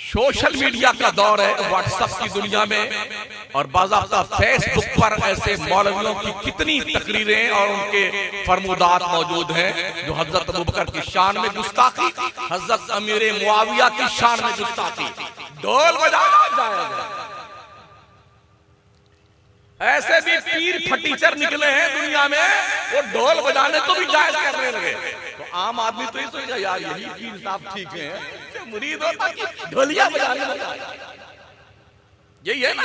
Social media का दौर है, व्हाट्सएप की दुनिया में, और बाज़ाब्ता फेसबुक पर ऐसे मौलवियों की कितनी तकरीरें और उनके फरमुदात मौजूद हैं जो हजरत अबू बकर की शान में गुस्ताखी, हजरत अमीर मुआविया की शान में गुस्ताखी, ढोल बजाना जायज है। ऐसे भी पीर फटीचर निकले हैं दुनिया में, वो ढोल बजाने को भी जायज करने लगे। तो आम आदमी तो ये सोचेगा यार यही पीर साहब ठीक है, मुरीद होता कि ढोलिया बजाने लगा, यही है ना।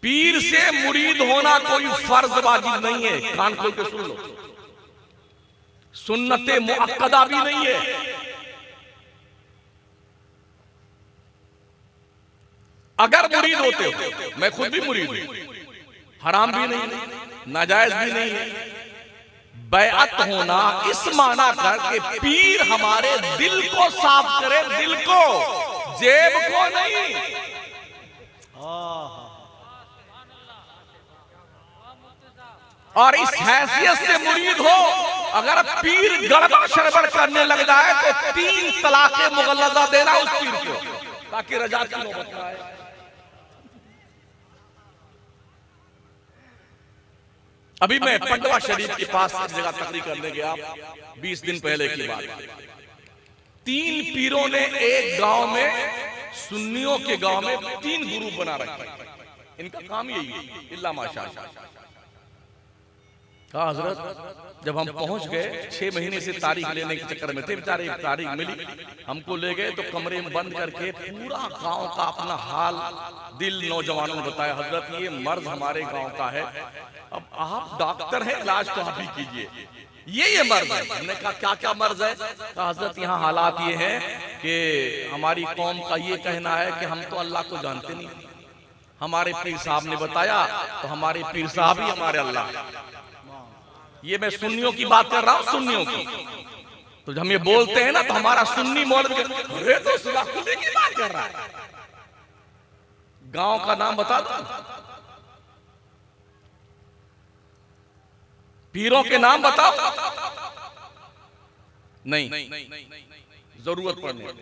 पीर से मुरीद होना कोई फर्ज वाजिब नहीं है, कान खोल के सुन लो, सुन्नते मुअक्कदा भी नहीं है। अगर मुरीद होते हो, मैं खुद भी मुरीद हूं, हराम भी नहीं, नाजायज भी नहीं है। बैअत होना इस माना कर के पीर हमारे दिल को साफ करे, दिल को, जेब को नहीं। और इस हैसियत से मुरीद हो, अगर पीर गड़बड़ शड़बड़ करने लग जाए तो 3 तलाक़े मुगल्लज़ा देना उस पीर को, ताकि रजा की नौबत ना आए। अभी मैं पंडवा शरीफ के पास एक जगह तकरीर करने गया, 20 दिन पहले की बात। 3 पीरों ने एक गांव में, सुन्नियों के गांव में 3 ग्रुप बना रखे। इनका काम यही है, इल्ला माशाअल्लाह। कहा हजरत, जब हम पहुंच गए, 6 महीने से तारीख लेने के चक्कर में थे, बेचारे एक तारीख मिली, हमको ले गए तो कमरे में बंद करके पूरा गांव का अपना हाल दिल नौजवानों ने बताया। हजरत ये मर्ज हमारे गांव का है, अब आप डॉक्टर हैं, इलाज तो आप ही कीजिए, ये मर्ज है। हमने कहा क्या क्या मर्ज है? कहा हजरत यहाँ हालात ये हैं कि हमारी कौम का ये कहना है कि हम तो अल्लाह को जानते नहीं, हमारे पीर साहब ने बताया तो हमारे पीर साहब ही हमारे अल्लाह। ये मैं सुन्नियों की बात कर रहा हूँ, सुन्नियों की। तो जब हम ये बोलते हैं ना तो हमारा सुन्नी मौलवी अरे तो सुलाखुदी की बात कर रहा है। गांव का नाम बता दो, पीरों के नाम बताओ। नहीं, जरूरत पड़ने,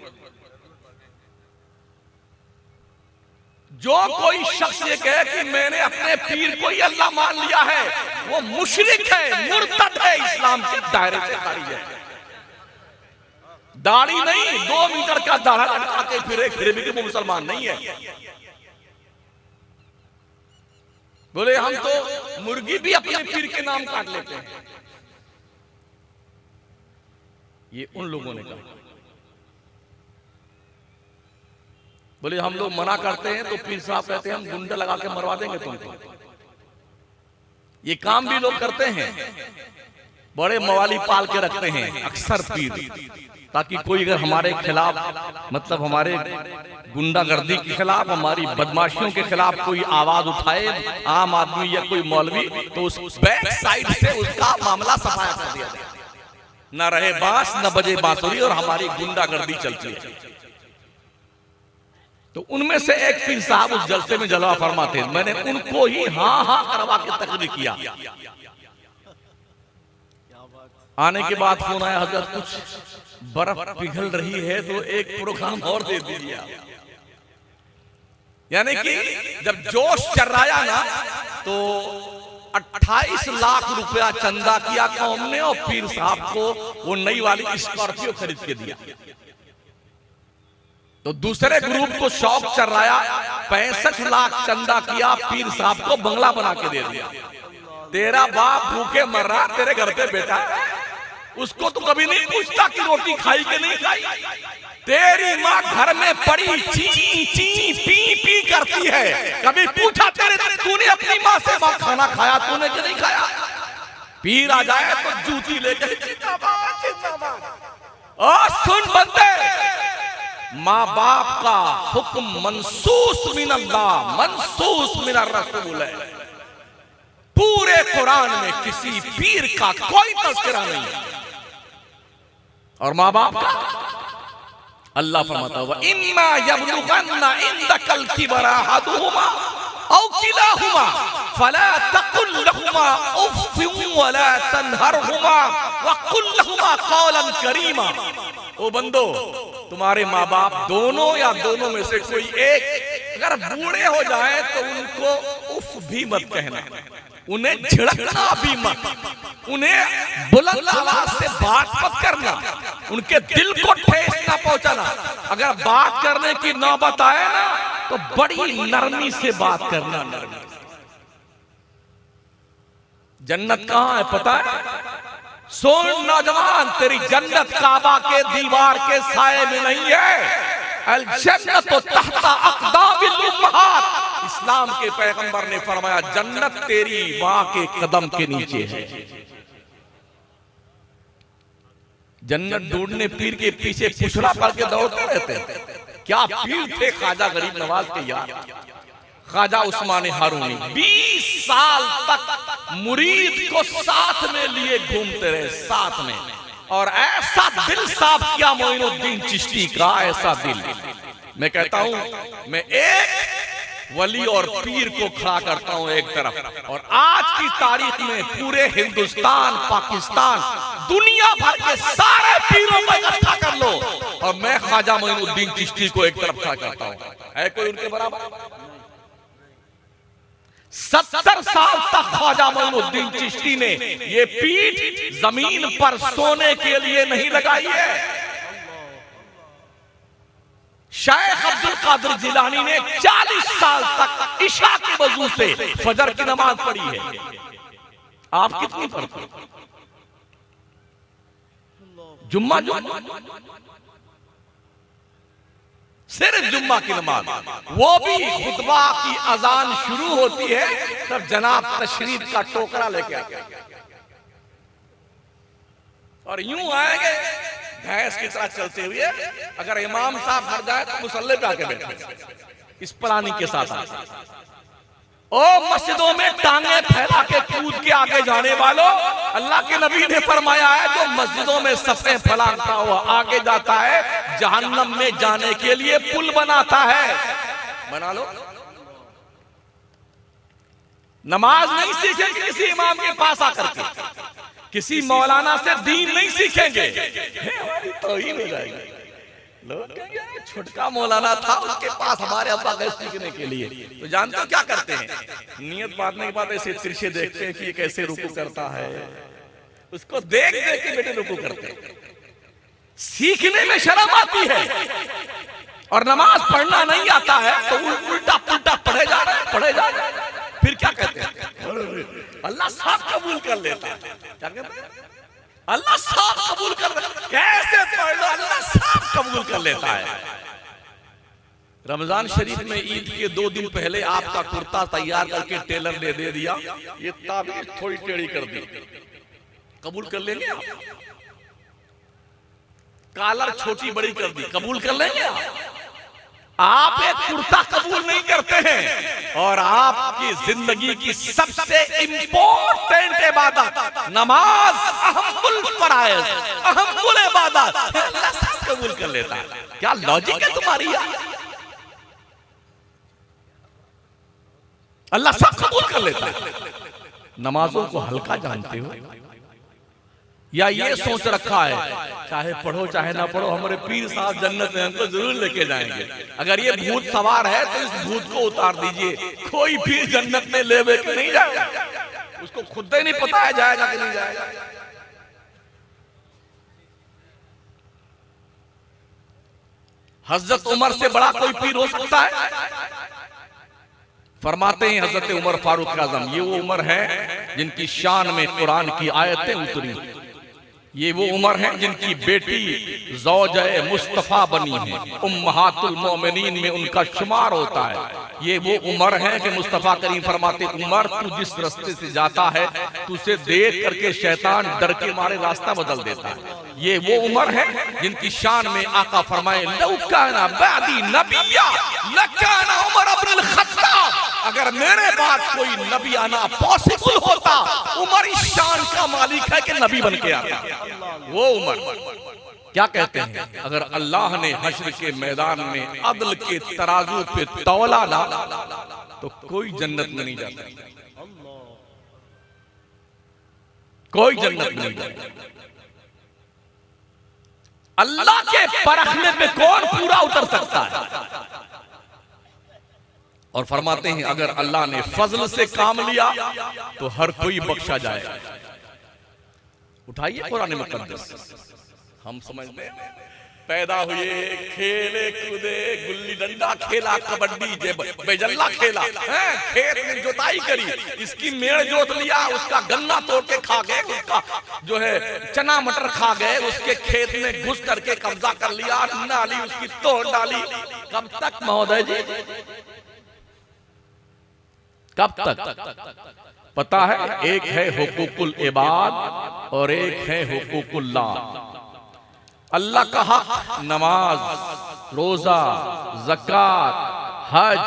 जो कोई शख्स ये कहे कि मैंने अपने पीर को ही अल्लाह मान लिया है, वो मुशरिक है, मुर्तद है, इस्लाम के दायरे से खारिज है। दाढ़ी नहीं, 2 मीटर का दाढ़ा लटका के फिर भी वो मुसलमान नहीं है। बोले हम तो मुर्गी भी अपने पीर के नाम काट लेते हैं। ये उन लोगों ने कहा। बोले हम लोग मना करते हैं तो पीर साहब कहते हैं हम गुंडा लगा के मरवा देंगे तुमको। ये काम भी लोग करते हैं, बड़े मवाली पाल के रखते हैं अक्सर पीर, ताकि कोई अगर हमारे खिलाफ, मतलब हमारे गुंडागर्दी के खिलाफ, हमारी बदमाशियों के खिलाफ कोई आवाज उठाए, आम आदमी या कोई मौलवी, तो उस बैक साइड से उसका मामला सफाया कर दिया जाए, न रहे बांस न बजे बांसुरी, और हमारी गुंडागर्दी चलती है। तो उनमें से एक पीर साहब उस जलसे में जलवा फरमाते, मैंने उनको ही हाँ हाँ करवा के तकरीर किया। आने के बाद फोन आया, हजरत कुछ बर्फ पिघल रही है तो एक प्रोग्राम और दे दीजिए। यानी कि जब जोश चर्राया ना तो 28 लाख रुपया चंदा किया कौम ने, और पीर साहब को वो नई वाली स्कॉर्पियो खरीद के दिया। तो दूसरे ग्रुप को शौक चर्राया, 65 लाख चंदा किया, पीर साहब को बंगला बना के दे दिया। तेरा बाप भूखे मर रहा तेरे घर पे बेटा, उसको तो कभी नहीं पूछता कि रोटी खाई कि नहीं खाई। तेरी माँ घर में पड़ी ची ची पी पी करती है, कभी पूछा तूने अपनी माँ से खाना खाया तूने कि नहीं खाया? पीर आ जाए तो जूती लेकर जिंदाबाद जिंदाबाद। और सुन बंदे, माँ बाप का हुक्म मनसूस मिन अल्लाह, मनसूस मिन रसूल है। पूरे कुरान में किसी पीर का कोई तज़किरा नहीं है। और माँ बाप का अल्लाह फरमाता हुआ, इम्मा यबलुगन्ना इंदकल किबरा अहदुहुमा औ किलाहुमा फला तकुल लहुमा उफ़्फ़िन वला तन्हरहुमा वक़ुल लहुमा क़ौलन करीमा। ओ बंदो, तुम्हारे माँ बाप दोनों या दोनों में से कोई एक अगर बूढ़े हो जाए तो उनको उफ भी मत कहना, उन्हें झिड़कना भी मत, उन्हें बुलंद आवाज से बात मत करना, उनके दिल को ठेस ना पहुंचाना। अगर बात करने की नौबत आए ना तो बड़ी नरमी से बात करना। जन्नत कहां है पता है? सुन नौजवान, तेरी जन्नत काबा के दीवार के साए में नहीं है। अल जन्नत तहता अक़दामिल उम्महात। इस्लाम के पैगंबर ने फरमाया जन्नत तेरी मां के कदम के नीचे है। जन्नत ढूंढने पीर के पीछे पुछड़ा पड़ के दौड़ते रहते हैं। क्या पीर थे ख्वाजा गरीब नवाज के यार, ख्वाजा उस्मान हारूनी। 20 साल तक मुरीद को साथ में लिए घूमते रहे, साथ में। और ऐसा दिल साफ किया मोइनुद्दीन चिश्ती का, ऐसा दिल। मैं कहता हूं मैं एक वली और पीर को खड़ा करता हूं एक तरफ, और आज की तारीख में पूरे हिंदुस्तान, पाकिस्तान, दुनिया भर के सारे पीरों को इकट्ठा कर लो और मैं ख्वाजा मोइनुद्दीन चिश्ती को एक तरफ खड़ा करता हूं। है कोई उनके बराबर? 70 साल तक ख्वाजा मोइनुद्दीन चिश्ती ने ये पीठ जमीन पर सोने के लिए नहीं लगाई है। शेख अब्दुल कादिर जिलानी ने 40 साल तक इशा के वजू से फजर की नमाज पढ़ी है। आप कितनी पढ़ते? जुम्मा सिर्फ जुम्मा की नमाज, वो भी खुतबा की अजान शुरू होती है तब जनाब तशरीफ का टोकरा लेके आते और यूं आएंगे भैंस की तरह चलते हुए। अगर इमाम साहब हट जाए तो मुसल्ले पे आके बैठे इस प्लानिंग के साथ। ओ मस्जिदों में टांगे फैला के कूद के आगे जाने वालों, अल्लाह के नबी ने फरमाया है जो मस्जिदों में सफ़े फैलाता हुआ आगे जाता है जहन्नम में जाने के लिए पुल बनाता है। बना लो। नमाज नहीं सीखेंगे किसी इमाम के पास आकर के, किसी मौलाना से दीन नहीं सीखेंगे, तौहीन हो जाएगी। लोग कहेंगे छुटका मौलाना था, उसके पास हमारे अब्बा गए सीखने के लिए। तो जानते हो क्या करते हैं? नियत बांधने के बाद ऐसे तिरछे देखते हैं कि ये कैसे रुकू करता है, उसको देख देख के बेटे रुकू करते हैं। सीखने में शर्म आती है और नमाज पढ़ना नहीं आता है तो उल्टा पुल्टा पढ़े जा रहे हैं। फिर क्या कहते हैं? अल्लाह साफ कबूल कर लेता है। क्या कहते हैं? अल्लाह साफ कबूल कर लेता। कैसे पढ़ लो, अल्लाह साफ कबूल कर लेता है। रमजान शरीफ में ईद के 2 दिन पहले आपका कुर्ता तैयार करके टेलर ने दे दिया, ये ताबीर थोड़ी टेढ़ी कर दी, कबूल कर लेंगे आप? कॉलर छोटी बड़ी कर दी, कबूल कर लेंगे आप? एक कुर्ता कबूल नहीं करते हैं। और आपकी जिंदगी की सबसे इंपॉर्टेंट इबादत नमाज, अहमुल फराइज, अहमुल इबादत, अल्लाह सब कबूल कर लेता है। क्या लॉजिक है तुम्हारी यार? अल्लाह सब कबूल कर लेता है। नमाजों को हल्का जानते हो या ये सोच रखा है चाहे पढ़ो चाहे ना पढ़ो हमारे पीर साहब जन्नत में हमको जरूर लेके जाएंगे। अगर ये भूत सवार है तो इस भूत को उतार दीजिए। कोई पीर जन्नत में ले के नहीं जाएगा, उसको खुद ही नहीं पता है जाएगा कि नहीं जाएगा। हजरत उमर से बड़ा कोई पीर हो सकता है? फरमाते हैं हजरत उमर फारूक आजम, ये वो उमर है जिनकी शान में कुरान की आयतें उतरी। ये वो उमर है जिनकी बेटी ज़ौज-ए मुस्तफ़ा बनी है, उम्महातुल मोमिनीन में उनका शुमार होता है। ये वो उमर है कि मुस्तफ़ा करीम फरमाते, उमर तू जिस रास्ते से जाता है तुझे देख करके शैतान डर के मारे रास्ता बदल देता है। ये वो उमर है जिनकी शान में आका फरमाए, लौ काना बादी नबिय्या लकाना उमर इब्नुल खत्ताब। अगर मेरे बाद कोई नबी आना पॉसिबल होता, उमर इस शान का मालिक है कि नबी बन के आता। वो उमर क्या कहते हैं, अगर अल्लाह ने हश्र के मैदान में अदल के तराजू पे तौला ना तो कोई जन्नत में नहीं जाता, कोई जन्नत में नहीं जाता। अल्लाह के परखने पे कौन पूरा उतर सकता है? और फरमाते हैं अगर अल्लाह ने फजल से काम लिया तो हर कोई बख्शा जाएगा। उठाइए कुरान मुकद्दस, हम समझते हैं पैदा हुए, खेले कूदे, गुल्ली डंडा खेला, कबड्डी बेजल्ला खेला, खेत में जोताई करी, इसकी मेड़ जोत लिया, उसका गन्ना तोड़ के खा गए, उसका जो है चना मटर खा गए, उसके खेत में घुस करके कब्जा कर लिया, नाली उसकी तोड़ डाली। कब तक महोदय जी, कब तक? पता है, एक है हुकूकुल इबाद और एक है हुकूकुल्लाह। अल्लाह का हक नमाज, रोजा, ज़कात, हज,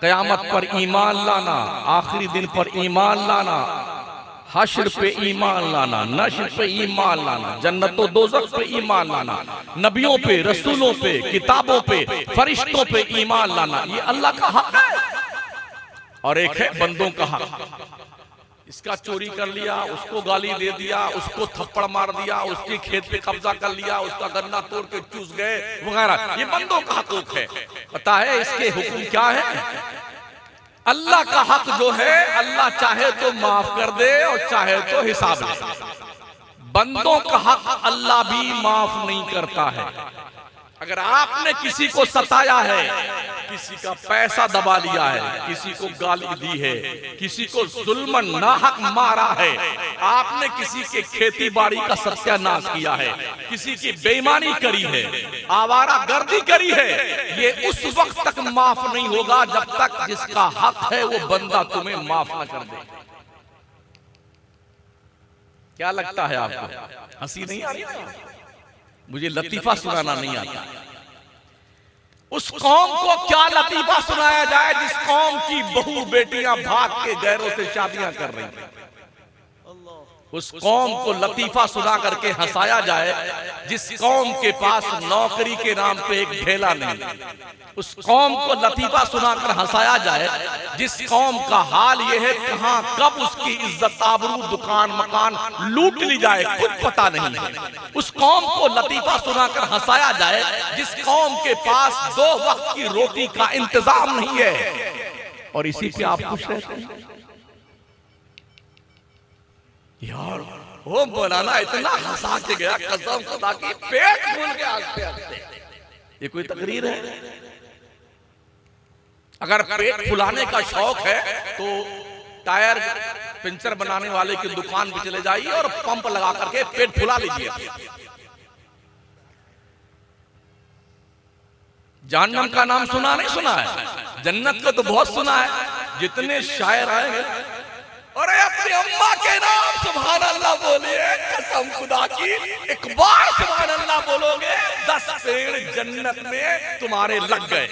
क़यामत पर ईमान लाना, आखिरी दिन पर ईमान लाना, हश्र पे ईमान लाना, नश्र पे ईमान लाना, जन्नत व दोज़ख पे ईमान लाना, नबियों पे, रसूलों पे, किताबों पे, फरिश्तों पे ईमान लाना, ये अल्लाह का हक है। और एक है बंदों का हक, इसका चोरी कर लिया, उसको गाली दे दिया, उसको थप्पड़ मार दिया, उसके खेत पे कब्जा कर लिया, उसका गन्ना तोड़ के चूस गए वगैरह, ये बंदों का हकूक है। पता है इसके हुक्म क्या है? अल्लाह का हक जो है, अल्लाह चाहे तो माफ कर दे और चाहे तो हिसाब ले। बंदों का हक अल्लाह भी माफ नहीं करता है। अगर आपने किसी को सताया है, किसी का पैसा दबा लिया है, किसी को गाली दी है, किसी को जुल्मन नाहक मारा है, आपने किसी के खेती बाड़ी का सत्यानाश किया है, किसी की बेईमानी करी है, आवारा गर्दी करी है, ये उस वक्त तक माफ नहीं होगा जब तक जिसका हक है वो बंदा तुम्हें माफ न कर दे। क्या लगता है आपको? हंसी नहीं आ रही? मुझे लतीफा सुनाना नहीं आता। उस कौम को क्या लतीफा सुनाया जाए जिस कौम की बहू बेटियां भाग के गैरों से शादियां कर रही हैं? उस कौम को लतीफा सुना करके हंसाया जाए जिस कौम के पास नौकरी के नाम पे एक ढेला नहीं। उस कौम को लतीफा सुनाकर हंसाया जाए जिस कौम का हाल यह है कहां कब उसकी इज्जत आबरू दुकान मकान लूट ली जाए कुछ पता नहीं है। उस कौम को लतीफा सुनाकर हंसाया जाए जिस कौम के पास 2 वक्त की रोटी का इंतजाम नहीं है, और इसी पे आप खुश रहते हैं। यार वो मौलाना इतना हंसा के गया, कसम खुदा की पेट फूल के हंसते हंसते। ये कोई तकरीर है? अगर पेट फुलाने का शौक है तो टायर पंचर बनाने वाले की दुकान पे चले जाइए और पंप लगा करके पेट फुला लीजिए। जहन्नम का नाम सुना नहीं सुना है? जन्नत का तो बहुत सुना है। जितने शायर आएंगे, अरे अपनी अम्मा के नाम सुभान अल्लाह बोलिए, कसम खुदा की एक बार सुभान अल्लाह बोलोगे 10 पेड़ जन्नत में तुम्हारे लग गए।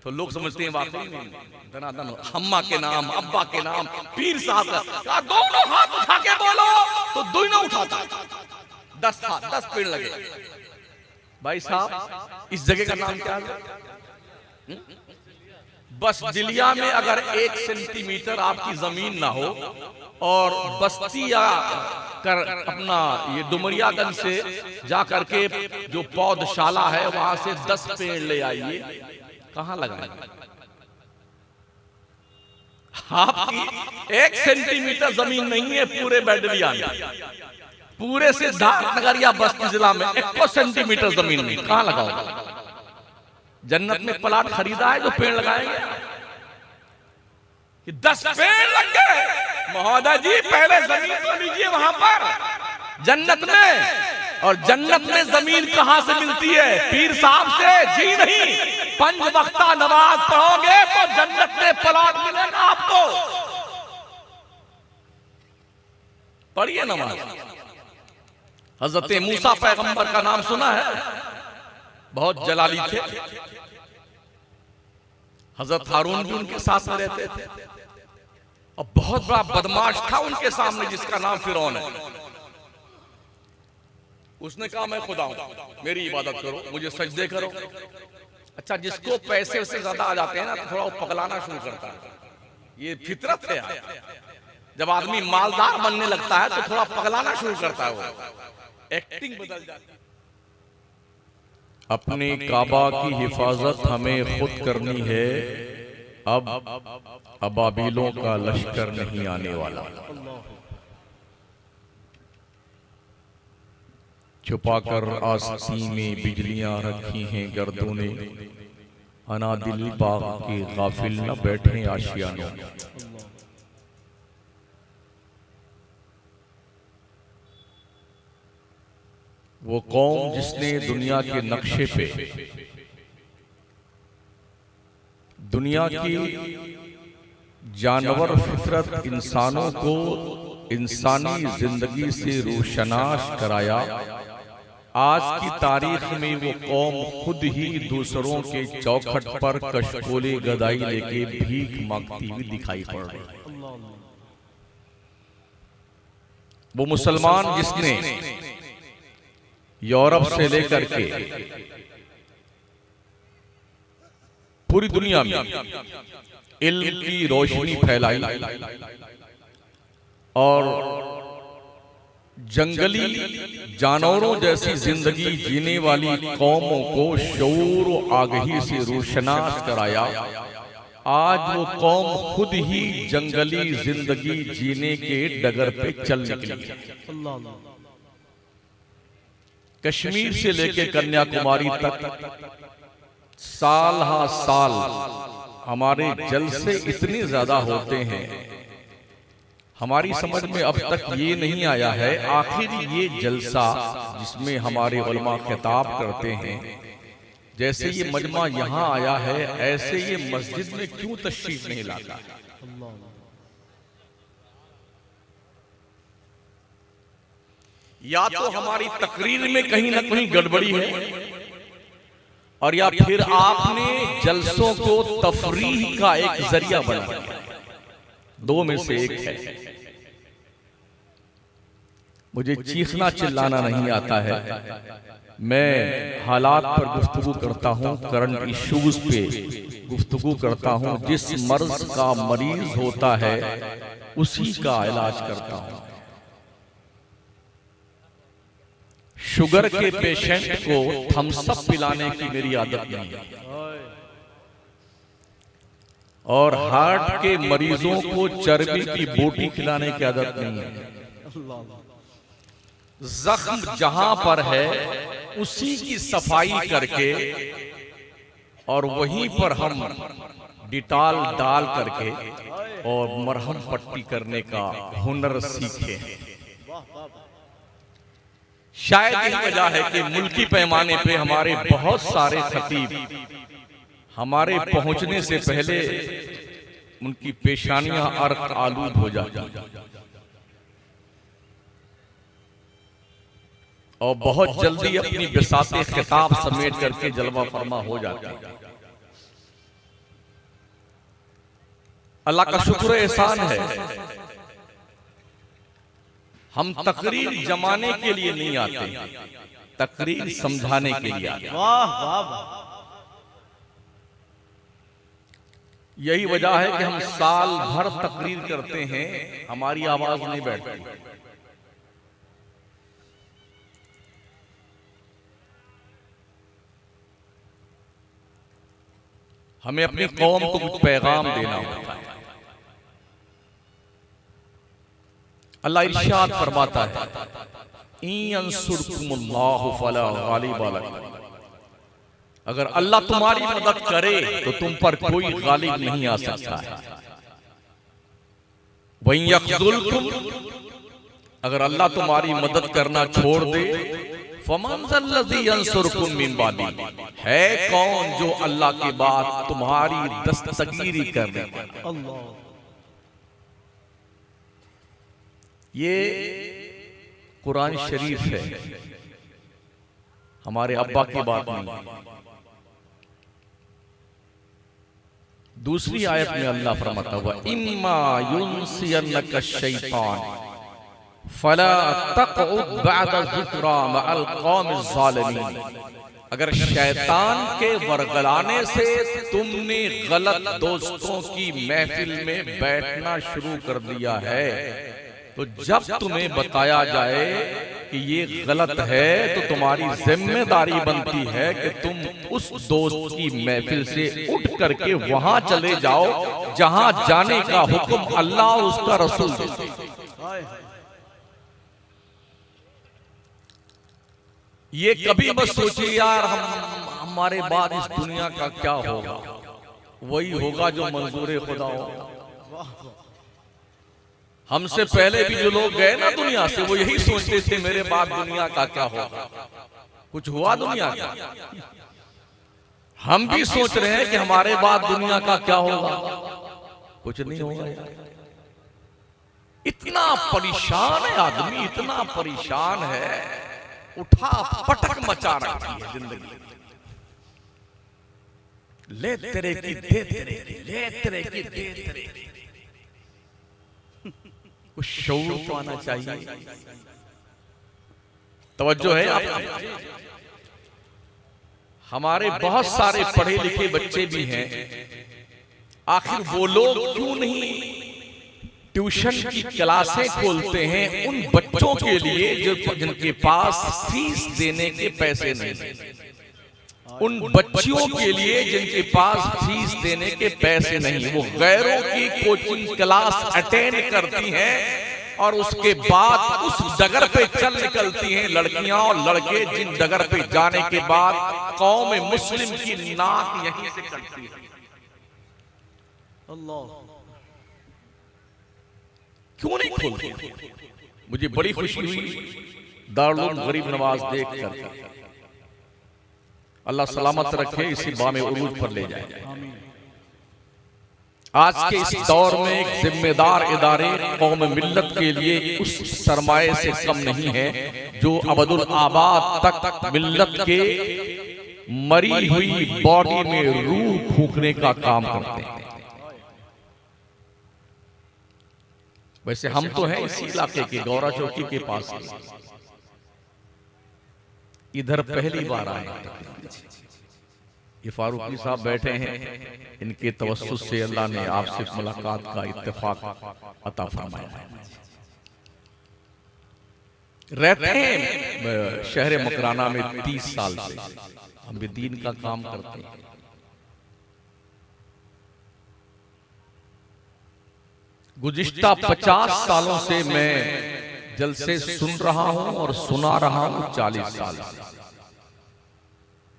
तो लोग समझते हैं वाकई में धनाधन अम्मा के नाम, अब्बा के नाम, पीर साहब का दोनों हाथ उठा के बोलो तो दोनों उठाता 10 पेड़ लगे। भाई साहब इस जगह का नाम क्या है? बस दिलिया में अगर 1 सेंटीमीटर आपकी जमीन ना हो और बस्तिया कर अपना ये डुमरियागंज से जा करके जो पौधशाला है वहां से 10 पेड़ ले आइए, कहां लगाएंगे? आपकी 1 सेंटीमीटर जमीन नहीं है पूरे बैडलिया में, पूरे सिद्धार्थ नगर या बस्ती जिला में 1 सेंटीमीटर जमीन नहीं, कहां लगाओगे? जन्नत में प्लाट खरीदा है जो पेड़ लगाएंगे? कि 10 पेड़ लग गए। महोदय जी पहले जमीन तो लीजिए वहां पर जन्नत में। और जन्नत में जमीन कहां से मिलती है? पीर साहब से? जी नहीं, 5 वक्ता नमाज पढ़ोगे तो जन्नत में प्लाट मिलेगा आपको। पढ़िए नमाज। हजरत मूसा पैगंबर का नाम सुना है? बहुत जलाली थे। हजरत हारून भी उनके साथ में रहते थे और बहुत बड़ा बदमाश था उनके सामने जिसका नाम फिरौन है। उसने कहा मैं खुदा हूं, मेरी इबादत करो, मुझे सजदे करो। अच्छा, जिसको पैसे से ज्यादा आ जाते हैं ना, तो थोड़ा वो पगलाना शुरू करता है। ये फितरत है यार। जब आदमी मालदार बनने लगता है तो थोड़ा पगलाना शुरू करता है, वो एक्टिंग बदल जाती है। अपने काबा की हिफाजत हमें खुद करनी है, अब अबाबिलों का लश्कर नहीं आने वाला। छुपाकर आस्तीन में बिजलियां रखी हैं गर्दों ने, अनादिल बाग के गाफिल न बैठे आशियानों। वो कौम जिसने दुनिया के नक्शे पे दुनिया की जानवर फितरत इंसानों को इंसानी जिंदगी से रोशनास कराया, आज की तारीख में वो कौम खुद ही दूसरों के चौखट पर कशकोले गदाई लेके भीख मांगती हुई दिखाई पड़ रही है। वो मुसलमान जिसने यूरोप से लेकर के पूरी दुनिया में इल्म की रोशनी फैलाई और जंगली जानवरों जैसी जिंदगी जीने वाली कौमों को शऊर व आगही से रोशनास कराया, आज वो कौम खुद ही जंगली जिंदगी जीने के डगर पे चल निकली है। कश्मीर से लेकर कन्याकुमारी तक साल हा साल हमारे जलसे इतने ज्यादा होते हैं, हमारी समझ में अब तक ये नहीं आया है आखिर ये जलसा जिसमें हमारे उलमा खिताब करते हैं, जैसे ये मजमा यहाँ आया है ऐसे ये मस्जिद में क्यों तशरीफ नहीं लाता? या तो हमारी तकरीर में कहीं ना कहीं गड़बड़ी है, और या फिर आपने जलसों को तफरीह का एक जरिया बना दिया। दो में से एक है। मुझे चीखना चिल्लाना नहीं आता है, मैं हालात पर गुफ्तगू करता हूँ, करंट इश्यूज पे गुफ्तगू करता हूँ। जिस मर्ज का मरीज होता है उसी का इलाज करता हूँ। शुगर के पेशेंट को थम्स अप पिलाने की मेरी आदत नहीं है, और हार्ट के मरीजों को चर्बी की बोटी खिलाने की आदत नहीं है। जख्म जहां पर है उसी की सफाई करके और वहीं पर हम डिटॉल डाल करके और मरहम पट्टी करने का हुनर सीखे हैं। शायद यही वजह है कि मुल्की पैमाने पे हमारे बहुत सारे खतीब हमारे पहुंचने से पहले उनकी पेशानियां अर्क आलूद हो जाती हैं और बहुत जल्दी अपनी बिसाते खिताब समेट करके जलवा फरमा हो जाते हैं। अल्लाह का शुक्र एहसान है, हम तकरीर जमाने के लिए नहीं आते, तकरीर समझाने के लिए आते। यही वजह है कि हम साल भर तकरीर करते हैं, हमारी आवाज नहीं बैठती। हमें अपनी कौम को कुछ पैगाम देना होता है। अल्लाह इरशाद फरमाता है, इंसुरकुमुल्लाहु फला गालिब लकुम, अगर अल्लाह तुम्हारी मदद करे तो तुम पर कोई गालिब नहीं आ सकता है। वइन यख्ज़ुलकुम, अगर अल्लाह तुम्हारी मदद करना छोड़ दे, फमन ज़ल्लज़ी यंसुरकुम मिन बादी, है कौन जो अल्लाह के बाद तुम्हारी दस्तगीरी कर देगा। ये कुरान शरीफ है, हमारे अब्बा की बात नहीं। दूसरी आयत में अल्लाह फरमाता हुआ, इम्मा युनसियन्नका शैतान फला तक़उद बअद ज़िक्रा मअल क़ौमिज़ ज़ालिमीन, अगर शैतान के वरगलाने से तुमने गलत दोस्तों की महफिल में बैठना शुरू कर दिया है, तो जब तुम्हें बताया जाए कि ये गलत है तो तुम्हारी जिम्मेदारी बनती है कि तुम उस दोस्त की महफिल से उठ करके वहां चले जाओ जहां जाने का हुक्म अल्लाह और उसका रसूल देते हैं। ये कभी मत सोचिए यार हमारे बाद इस दुनिया का क्या होगा, वही होगा जो मंजूर खुदा होगा। हमसे पहले भी जो लोग गए ना दुनिया से, वो यही सोचते थे मेरे बाद दुनिया का क्या होगा। कुछ हुआ दुनिया का? हम भी सोच रहे हैं कि हमारे बाद दुनिया का क्या होगा, कुछ नहीं होगा। इतना परेशान है आदमी, इतना परेशान है, उठा पटक मचा रखी है जिंदगी। ले तेरे की दे तेरे, ले तेरे की दे तेरे। कुछ शऊर तो आना चाहिए। तवज्जो है आप? हमारे बहुत सारे पढ़े लिखे बच्चे भी हैं, आखिर वो लोग क्यों नहीं ट्यूशन की क्लासें खोलते हैं उन बच्चों के लिए जो जिनके पास फीस देने के पैसे नहीं, उन बच्चियों के लिए जिनके पास फीस देने के पैसे नहीं। वो गैरों की कोचिंग क्लास अटेंड करती हैं और उसके बाद उस डगर पे चल निकलती हैं लड़कियां और लड़के, जिन डगर पे जाने के बाद कौम मुस्लिम की नाक यहीं से कटती है। अल्लाह, क्यों नहीं खोलते? मुझे बड़ी खुशी हुई दारुल गरीब नवाज देख कर। अल्लाह सलामत रखे, इसी बामे उरूज पर ले जाए। आज के इस दौर में एक जिम्मेदार इदारे कौम मिल्लत के लिए उस सरमाए से कम नहीं है जो अबदुल आबाद तक मिल्लत के मरी हुई बॉडी में रूह फूंकने का काम करते हैं। वैसे हम तो हैं इसी इलाके के, गौरा चौकी के पास। इधर पहली बार आए। ये फारूकी साहब बैठे हैं, इनके तवस्सुस से अल्लाह ने आपसे मुलाकात का इत्तेफाक अता फरमाया। रहते हैं शहर मकराना में 30 साल से, हम भी दीन का काम करते हैं। गुज़िश्ता 50 सालों से मैं जलसे सुन रहा हूं और सुना रहा हूं 40 साल से,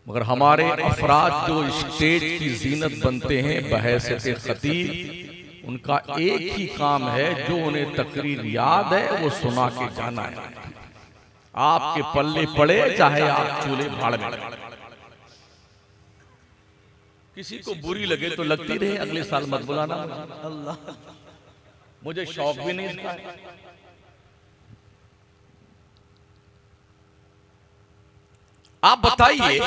मगर हमारे अफराद जो स्टेज की जीनत बनते हैं बहैसियत खतीब, उनका एक ही काम है, जो उन्हें तकरीर याद है वो सुना के जाना है। आपके पल्ले पड़े चाहे आप चूल्हे भाड़ में। किसी को बुरी लगे तो लगती रहे, अगले साल मत बुलाना। अल्लाह, मुझे शौक भी नहीं इसका। आप बताइए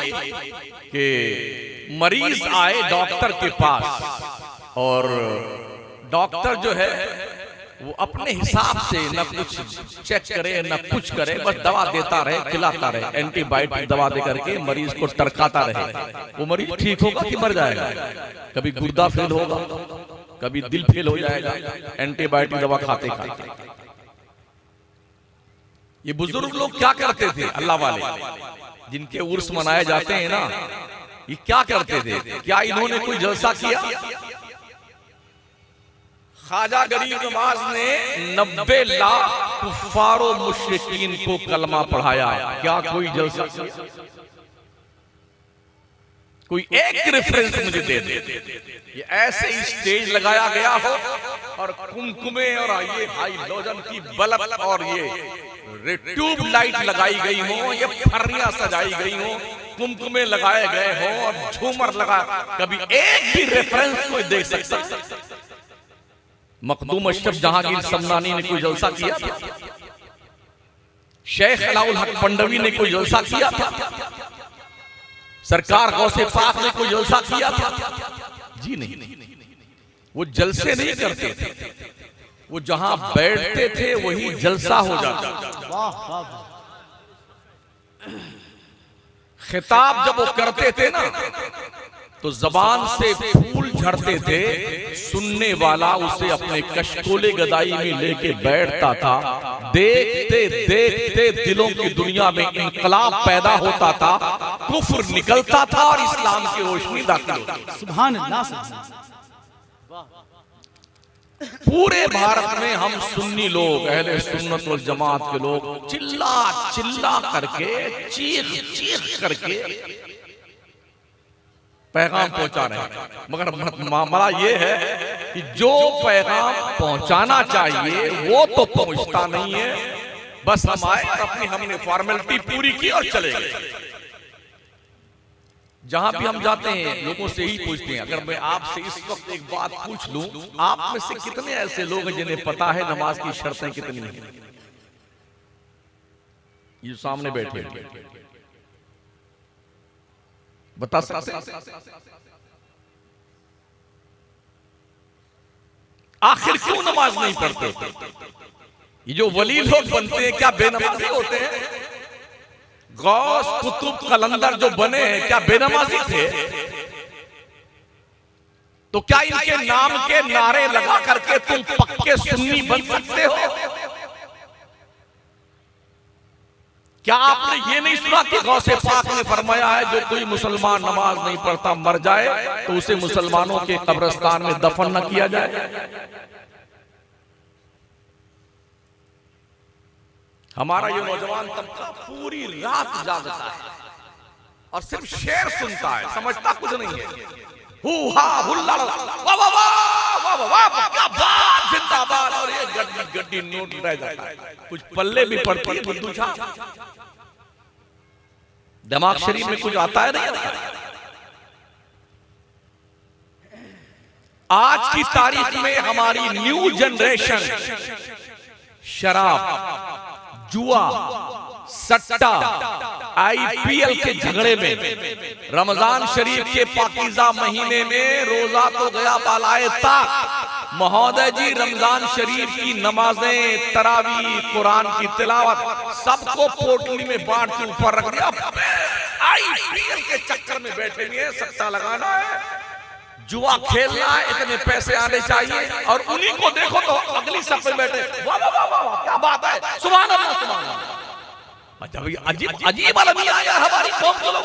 कि मरीज आए डॉक्टर के पास और डॉक्टर जो है वो अपने हिसाब से न कुछ चेक करे न कुछ करे, बस दवा देता रहे, खिलाता रहे, एंटीबायोटिक दवा दे करके मरीज को टरकाता रहे। वो मरीज ठीक होगा कि मर जाएगा? कभी गुर्दा फेल होगा, कभी दिल फेल हो जाएगा एंटीबायोटिक दवा खाते खाते। ये बुजुर्ग लोग क्या करते थे, अल्लाह वाले जिनके उर्स मनाए जाते हैं ना, ये क्या करते थे? क्या इन्होंने कोई जलसा किया? ख्वाजा गरीब नवाज ने 90 लाख कुफ्फारो मुश्रिकीन को कलमा पढ़ाया। क्या कोई जलसा किया? कोई एक रेफरेंस मुझे दे दे। ये ऐसे ही स्टेज लगाया गया हो और कुमकुमे और ये हाइड्रोजन की बल्ब और ये ट्यूब लाइट लगाई गई हो, ये फर्रियां सजाई गई हो, कुमकुमे लगाए गए हो और झूमर लगा, कभी एक भी रेफरेंस कोई देख सकता? मखदूम अशरफ जहांगीर समनानी ने कोई जलसा किया था? शेख अलाउल हक पंडवी ने कोई जलसा किया था? सरकार गौसे पाक ने कोई जलसा किया था? जी नहीं। वो जलसे नहीं करते थे, वो जहां बैठते थे वही जलसा हो जाता। खिताब जब वो करते थे ना तो जबान से फूल झड़ते थे, सुनने वाला उसे अपने कशकोले गदाई में लेके बैठता था। देखते देखते दिलों की दुनिया में इंकलाब पैदा होता था, कुफ्र निकलता था और इस्लाम की रोशनी दाखिल होती थी। सुभान अल्लाह। पूरे भारत में हम सुन्नी लोग, अहले सुन्नत वल जमात के लोग चिल्ला चिल्ला करके, चीख चीख करके पैगाम पहुंचा रहे हैं, मगर मामला ये है कि जो पैगाम पहुंचाना चाहिए वो तो पहुंचता नहीं है। बस हम आए, अपनी हमने फॉर्मेलिटी पूरी की और चले गए। जहां भी हम जाते हैं लोगों से ही पूछते हैं। अगर मैं आपसे इस वक्त एक बात पूछ लूं, आप में से कितने ऐसे लोग हैं जिन्हें पता है नमाज की शर्तें कितनी हैं? ये सामने बैठे बता सकते हैं? आखिर क्यों नमाज नहीं पढ़ते? ये जो वली लोग बनते हैं क्या बेनमाजी होते हैं? गौस कुतुब कलंदर जो बने हैं क्या बेनमाजी थे? तो क्या इनके नाम के नारे लगा करके तुम पक्के सुन्नी बन सकते हो? क्या आपने ये नहीं सुना कि गौसे पाक ने फरमाया है जो कोई मुसलमान नमाज नहीं पढ़ता मर जाए तो उसे मुसलमानों के कब्रिस्तान में दफन न किया जाए? हमारा ये नौजवान तबका पूरी रात जागता है और सिर्फ शेर सुनता है, समझता कुछ नहीं है। हु हा हुल्ला वाह वाह वाह वाह वाह क्या बात, जिंदाबाद। और ये गड्डी गड्डी नोट रह जाता है, कुछ पल्ले भी पड़ती है बुद्धू छा, दिमाग शरीफ में कुछ आता है नहीं। आज की तारीख में हमारी न्यू जनरेशन शराब, जुआ, सट्टा, आईपीएल के झगड़े में, रमजान शरीफ के पाकीज़ा महीने में रोजा तो गया बालाए ताक। महोदय जी रमजान शरीफ की नमाजें, तरावी, कुरान की तिलावत सबको पोटली में बांट के ऊपर रख दिया। आईपीएल के चक्कर में बैठे हुए, सट्टा लगाना है, जुआ खेलना है, इतने पैसे आने चाहिए, और उन्हीं को देखो तो अगली सफ में बैठे वाह वाह वाह वाह क्या बात है, सुभान अल्लाह सुभान अल्लाह। अच्छा अजीब अजीब आदमी आया हमारी कौम के लोग।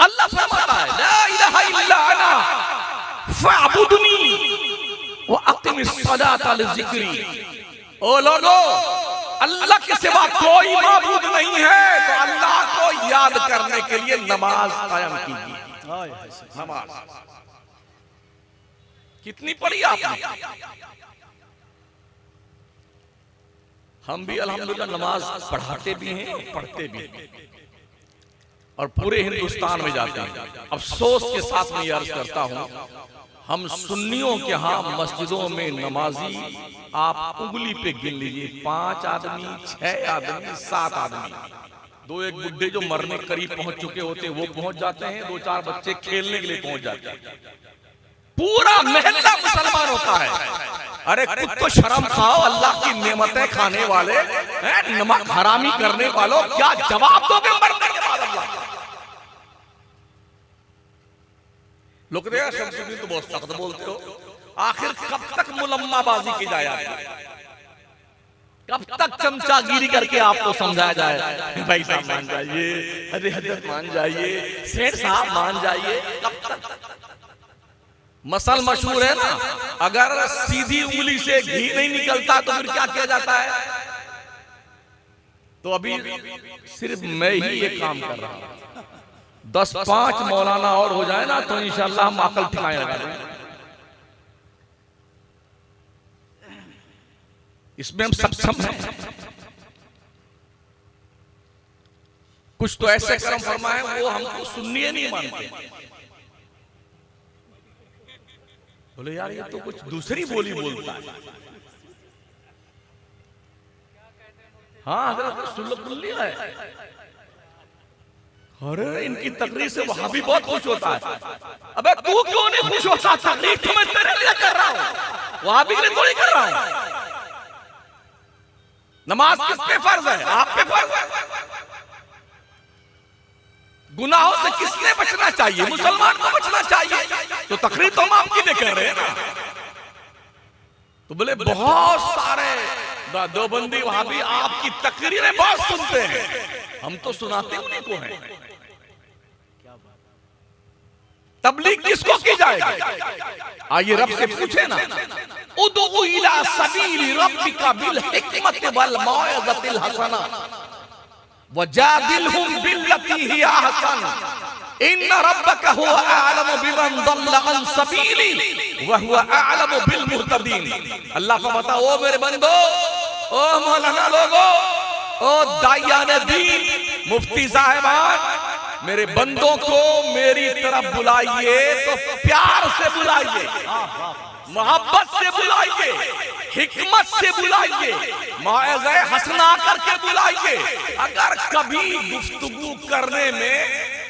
अल्लाह फरमाता है ला इलाहा इल्ला अना फअबुदनी व अक़िमिस सलाता लिज़िक्री। ओ लोगो, अल्लाह के सिवा कोई माबूद नहीं है, तो अल्लाह को याद करने के लिए नमाज कायम कीजिए। नमाज कितनी पढ़ी आपने? हम भी अल्हम्दुलिल्लाह नमाज पढ़ाते भी हैं, पढ़ते भी हैं, और पूरे हिंदुस्तान में जाते हैं। अफसोस के साथ मैं अर्ज करता हूं, हम सुन्नियों के यहाँ मस्जिदों में नमाजी आप उंगली पे गिन लीजिए, 5 आदमी, 6 आदमी, 7 आदमी। 2-1 बुढ़े जो मरने करीब पहुंच चुके होते हैं वो पहुंच जाते हैं, 2-4 बच्चे खेलने के लिए पहुंच जाते हैं, पूरा मोहल्ला मुसलमान होता है। अरे कुछ तो शर्म खाओ, अल्लाह की नेमतें खाने वाले, नमक हरामी करने वालों, क्या जवाब दोगे मरने के बाद? अल्लाह लोग शमसुद्दीन तो बहुत सख्त बोलते हो, आखिर कब तक मुलम्माबाजी की जाए? कब तक चमचागिरी करके आपको समझाया जाए भाई साहब मान जाइए, अरे हजरत मान जाइए, सेठ साहब मान जाइए? कब तक? मसल मशहूर है ना, अगर सीधी उंगली से घी नहीं निकलता तो फिर क्या किया जाता है? तो अभी सिर्फ मैं ही ये काम कर रहा हूं, 10-5 मौलाना और हो जाए ना तो इंशाल्लाह हम अकल ठिकाने लगा देंगे। इसमें हम सक्षम हैं। कुछ तो ऐसे कर्म फरमाए वो हमको सुन्नी नहीं मानते, बोले यार ये तो कुछ दूसरी बोली बोलता है। हाँ हजरत सुल्लकुल्ली है, अरे इनकी तकरीर से वहां भी बहुत खुश होता है। अबे तू क्यों नहीं खुश होता? तकरीर तो मैं तेरे लिए कर रहा हूं, वहां भी थोड़ी कर रहा हूं। नमाज किस पे फर्ज है? आप पे फर्ज है। गुनाहों से किसने बचना चाहिए? मुसलमान को बचना चाहिए। तो तकरीर तो हम आपकी नहीं कर रहे हैं ना। तो बोले बहुत सारे देवबंदी वहां भी आपकी तकरीरें बहुत सुनते हैं, हम तो सुनाते उन्हीं को हैं। तबलीग किसको की जाएगी? आइए रब से पूछे ना, उदउ इला सबील रब्बिका बिल हिकमत वल मौइज़तिल हसना वजादिलहुम बिल्लती हिया अहसन इन्न रब्बका हुवा अअलमु बिमन दल्ला अन सबीली व हुवा अअलमु बिल मुहतदीन। अल्लाह फरमाता, ओ मेरे बंदो, ओ मौलाना लोगो, ओ दाइयाने दीन, मुफ्ती साहिबान, मेरे बंदों को मेरी तरफ बुलाइए तो प्यार से बुलाइए, मोहब्बत से बुलाइए, हिकमत से बुलाइए, मौइज़े हसना करके बुलाइए। अगर कभी गुफ्तगू करने में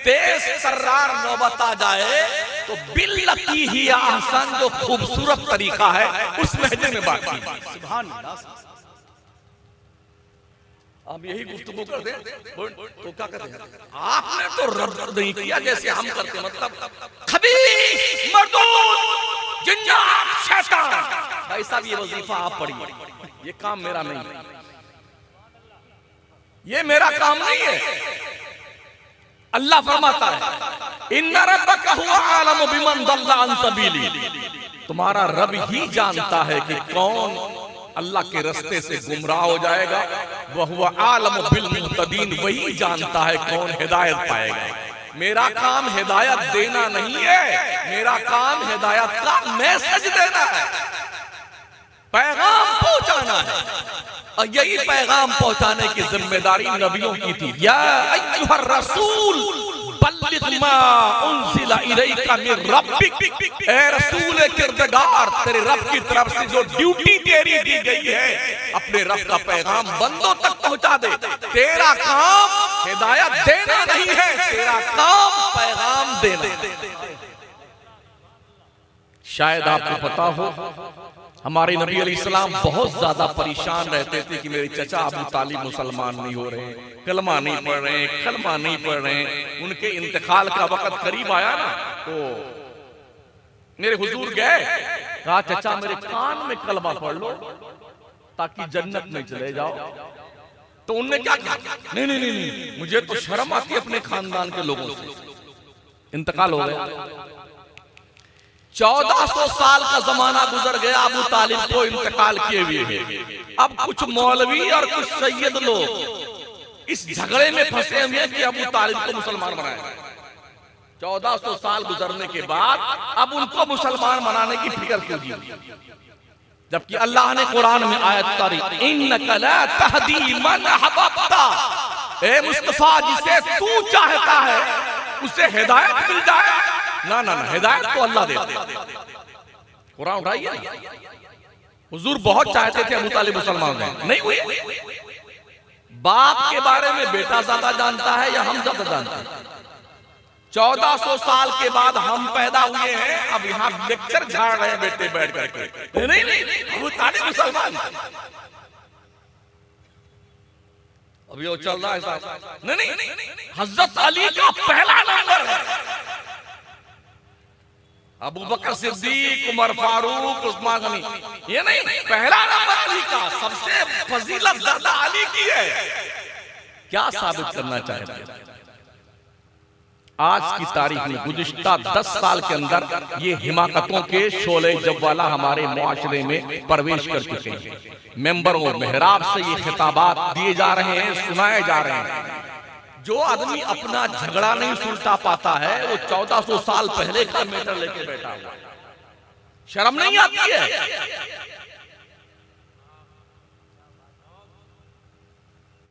तेज तर्रार नौबत आ जाए तो बिल्लती ही आसान, जो खूबसूरत तरीका है उस लहजे में बात कीजिए। सुभान अल्लाह। आप यही गुफ्तगू कर दे तो क्या कहते हैं? आपने तो रद्द नहीं किया जैसे हम करते, मतलब खबीस, मर्दूद, जिन्नात, शैतान। भाई साहब ये वजीफा आप पढ़िए, ये काम मेरा नहीं है, ये मेरा काम नहीं है। अल्लाह फरमाता है, इन्ना रब्बका हुवा आलमु बिमन दल्ला अन सबीली, तुम्हारा रब ही जानता है कि कौन अल्लाह के रास्ते से गुमराह हो जाएगा। वह हुवा आलमु बिल मुहतदीन, वही जानता है कौन हिदायत पाएगा। मेरा काम हिदायत देना नहीं है, मेरा काम हिदायत का मैसेज देना है, पैगाम पहुंचाना है। और यही पैगाम पहुंचाने की जिम्मेदारी नबियों की थी। या अय्युहर रसूल बल्लिग मा उनज़िला इलैका मिन रब्बिक, ए रसूल किरदार, तेरे रब की तरफ से जो ड्यूटी तेरी दी गई है, अपने रब का पैगाम बंदों तक पहुंचा दे। तेरा काम हिदायत देना नहीं है, तेरा काम पैगाम देना। शायद आपको पता हो, हमारे नबी अलैहिस्सलाम बहुत ज्यादा परेशान रहते थे कि मेरे चचा अबू तालिब मुसलमान नहीं हो रहे, कलमा नहीं पढ़ रहे, कलमा नहीं पढ़ रहे। उनके इंतकाल का वक्त करीब आया ना, तो मेरे हुजूर गए, कहा चचा मेरे कान में कलमा पढ़ लो ताकि जन्नत में चले जाओ। तो उनने क्या कहा? नहीं नहीं नहीं नहीं, मुझे तो शर्म आती है अपने खानदान के लोगों से। इंतकाल हो गया, 1400 साल का जमाना गुजर गया, अबू तालिब को इंतकाल किए हुए हैं। अब कुछ मौलवी और कुछ सैयद लोग इस झगड़े में फंसे हुए हैं कि अबू तालिब को मुसलमान बनाया। 1400 साल गुजरने के बाद अब उनको मुसलमान बनाने की फिक्र क्यों की? जबकि अल्लाह ने कुरान में आयत तारी, इन्नका ला तहदी मन अहबब्ता, ए मुस्तफा जिसे तू चाहता है उसे हिदायत मिल जाए। ना ना ना, हिदायत तो अल्लाह देता। कुरान उठाइए ना, हुजूर बहुत चाहते थे अबू तालिब मुसलमान हो, नहीं हुए। बाप के बारे में बेटा ज्यादा जानता है या हम ज्यादा जानते हैं? 1400 साल के बाद हम पैदा हुए हैं, अब यहाँ लेक्चर झाड़ रहे हैं बेटे बैठ करके। नहीं नहीं, अबू तालिब मुसलमान, अभी वो चल रहा है साहब। नहीं, हजरत अली का पहला नंबर है, अबू बकर सिद्दीक, उमर फारूक, उस्मान गनी, ये नहीं, पहला नंबर अली का। सबसे फजीलत ज्यादा अली की है। क्या साबित करना चाहते हैं? आज की तारीख में गुज़िश्ता 10 साल के अंदर ये हिमाकतों के शोले जवाला हमारे मुआशरे में प्रवेश कर चुके हैं। मेंबरों और मेहराब से ये खिताबात दिए जा रहे हैं, सुनाए जा रहे हैं। जो आदमी अपना झगड़ा नहीं सुलटा पाता है, वो 1400 साल पहले का मैटर लेके बैठा हुआ। शर्म नहीं आती है?